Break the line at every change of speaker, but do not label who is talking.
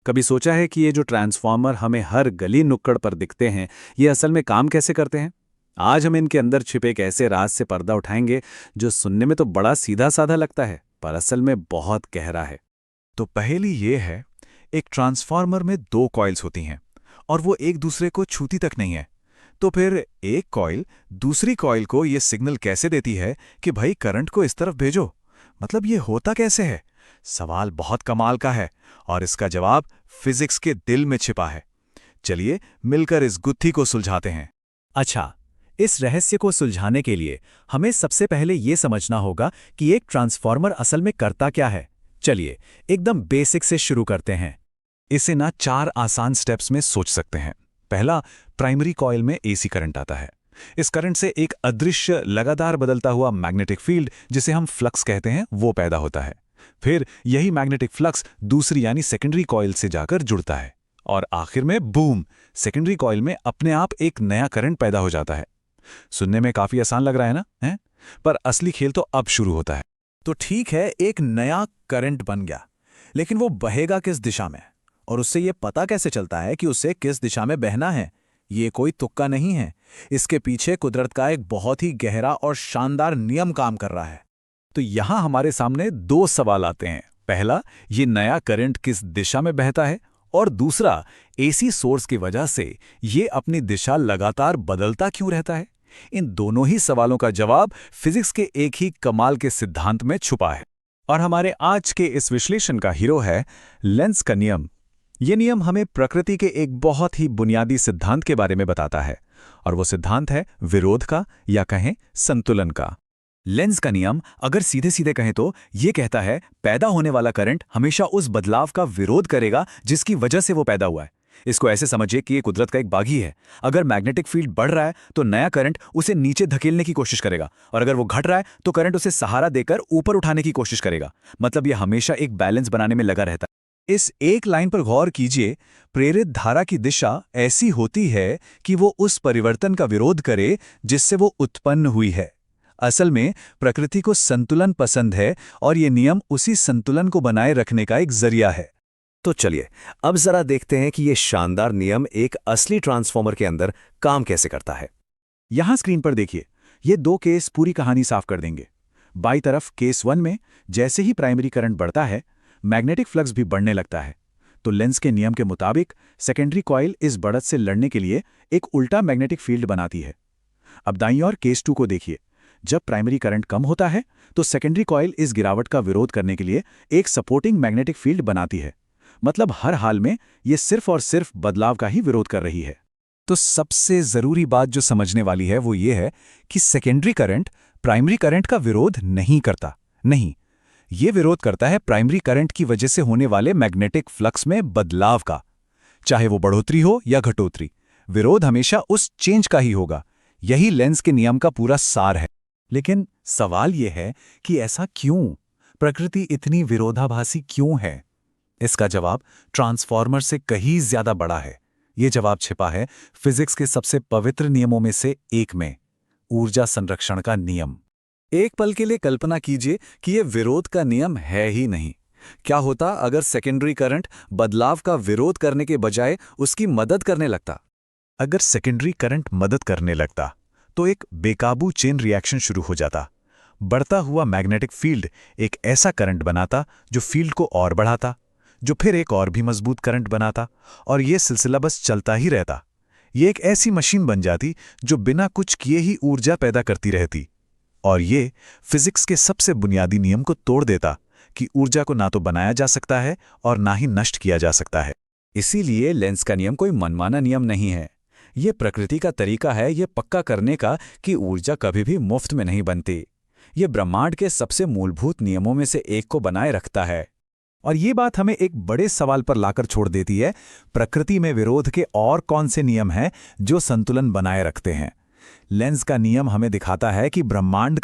कभी सोचा है कि ये जो ट्रांसफॉर्मर हमें हर गली नुक्कड़ पर दिखते हैं, ये असल में काम कैसे करते हैं? आज हम इनके अंदर छिपे एक ऐसे राज से पर्दा उठाएंगे जो सुनने में तो बड़ा सीधा साधा लगता है, पर असल में बहुत गहरा है।
तो पहेली ये है, एक ट्रांसफार्मर में दो कॉइल्स होती हैं और वो एक दूसरे को छूती तक नहीं है। तो फिर एक कॉइल दूसरी कॉइल को ये सिग्नल कैसे देती है कि भाई करंट को इस तरफ भेजो? मतलब ये होता कैसे है? सवाल बहुत कमाल का है और इसका जवाब फिजिक्स के दिल में छिपा है। चलिए मिलकर इस गुत्थी को सुलझाते हैं।
अच्छा, इस रहस्य को सुलझाने के लिए हमें सबसे पहले ये समझना होगा कि एक ट्रांसफार्मर असल में करता क्या है। चलिए एकदम बेसिक से शुरू करते हैं।
इसे ना 4 आसान स्टेप्स में सोच सकते हैं। पहला, प्राइमरी कॉइल में एसी करंट आता है। इस करंट से एक अदृश्य लगातार बदलता हुआ मैग्नेटिक फील्ड, जिसे हम फ्लक्स कहते हैं, वो पैदा होता है। फिर यही मैग्नेटिक फ्लक्स दूसरी यानी सेकेंडरी कॉइल से जाकर जुड़ता है और आखिर में बूम, सेकेंडरी कॉइल में अपने आप एक नया करंट पैदा हो जाता है। सुनने में काफी आसान लग रहा है ना, हैं? पर असली खेल तो अब शुरू होता है।
तो ठीक है, एक नया करंट बन गया, लेकिन वो बहेगा किस दिशा में? और उससे ये पता कैसे चलता है कि उसे किस दिशा में बहना है? ये कोई तुक्का नहीं है। इसके पीछे कुदरत का एक बहुत ही गहरा और शानदार नियम काम कर रहा है।
तो यहां हमारे सामने दो सवाल आते हैं। पहला, ये नया करंट किस दिशा में बहता है? और दूसरा, एसी सोर्स की वजह से ये अपनी दिशा लगातार बदलता क्यों रहता है? इन दोनों ही सवालों का जवाब फिजिक्स के एक ही कमाल के सिद्धांत में छुपा है। और हमारे आज के इस विश्लेषण का हीरो है लेंस का नियम। ये नियम हमें प्रकृति के एक बहुत ही बुनियादी सिद्धांत के बारे में बताता है, और वो सिद्धांत है विरोध का, या कहें संतुलन का।
लेंस का नियम अगर सीधे सीधे कहें तो ये कहता है पैदा होने वाला करंट हमेशा उस बदलाव का विरोध करेगा जिसकी वजह से वो पैदा हुआ है। इसको ऐसे समझिए कि ये कुदरत का एक बागी है। अगर मैग्नेटिक फील्ड बढ़ रहा है तो नया करंट उसे नीचे धकेलने की कोशिश करेगा, और अगर वो घट रहा है तो करंट उसे सहारा देकर ऊपर उठाने की कोशिश करेगा। मतलब ये हमेशा एक बैलेंस बनाने में लगा रहता है।
इस एक लाइन पर गौर कीजिए, प्रेरित धारा की दिशा ऐसी होती है कि वो उस परिवर्तन का विरोध करे जिससे वो उत्पन्न हुई है। असल में प्रकृति को संतुलन पसंद है और ये नियम उसी संतुलन को बनाए रखने का एक जरिया है।
तो चलिए अब जरा देखते हैं कि ये शानदार नियम एक असली ट्रांसफॉर्मर के अंदर काम कैसे करता है।
यहां स्क्रीन पर देखिए, ये दो केस पूरी कहानी साफ कर देंगे। बाई तरफ केस 1 में जैसे ही प्राइमरी करंट बढ़ता है, मैग्नेटिक फ्लक्स भी बढ़ने लगता है। तो लेंस के नियम के मुताबिक सेकेंडरी कॉइल इस बढ़त से लड़ने के लिए एक उल्टा मैग्नेटिक फील्ड बनाती है। अब दाईं ओर केस 2 को देखिए। जब प्राइमरी करंट कम होता है तो सेकेंडरी कॉइल इस गिरावट का विरोध करने के लिए एक सपोर्टिंग मैग्नेटिक फील्ड बनाती है। मतलब हर हाल में ये सिर्फ और सिर्फ बदलाव का ही विरोध कर रही है। तो सबसे जरूरी बात जो समझने वाली है वो ये है कि सेकेंडरी करंट प्राइमरी करंट का विरोध नहीं करता। नहीं, ये विरोध करता है प्राइमरी करंट की वजह से होने वाले मैग्नेटिक फ्लक्स में बदलाव का। चाहे वो बढ़ोतरी हो या घटोतरी, विरोध हमेशा उस चेंज का ही होगा। यही लेंस के नियम का पूरा सार है। लेकिन सवाल यह है कि ऐसा क्यों? प्रकृति इतनी विरोधाभासी क्यों है? इसका जवाब ट्रांसफॉर्मर से कहीं ज्यादा बड़ा है। यह जवाब छिपा है फिजिक्स के सबसे पवित्र नियमों में से एक में, ऊर्जा संरक्षण का नियम।
एक पल के लिए कल्पना कीजिए कि यह विरोध का नियम है ही नहीं। क्या होता अगर सेकेंडरी करंट बदलाव का विरोध करने के बजाय उसकी मदद करने लगता?
अगर सेकेंडरी करंट मदद करने लगता तो एक बेकाबू चेन रिएक्शन शुरू हो जाता। बढ़ता हुआ मैग्नेटिक फील्ड एक ऐसा करंट बनाता जो फील्ड को और बढ़ाता, जो फिर एक और भी मजबूत करंट बनाता, और ये सिलसिला बस चलता ही रहता। ये एक ऐसी मशीन बन जाती जो बिना कुछ किए ही ऊर्जा पैदा करती रहती। और ये फिजिक्स के सबसे बुनियादी नियम को तोड़ देता कि ऊर्जा को ना तो बनाया जा सकता है और ना ही नष्ट किया जा सकता है।
इसीलिए लेंस का नियम कोई मनमाना नियम नहीं है। ये प्रकृति का तरीका है ये पक्का करने का कि ऊर्जा कभी भी मुफ्त में नहीं बनती। ये ब्रह्मांड के सबसे मूलभूत नियमों में से एक को बनाए रखता है।
और ये बात हमें एक बड़े सवाल पर लाकर छोड़ देती है, प्रकृति में विरोध के और कौन से नियम हैं जो संतुलन बनाए रखते हैं? लेंस का नियम हमें दिखाता है कि ब्रह्मांड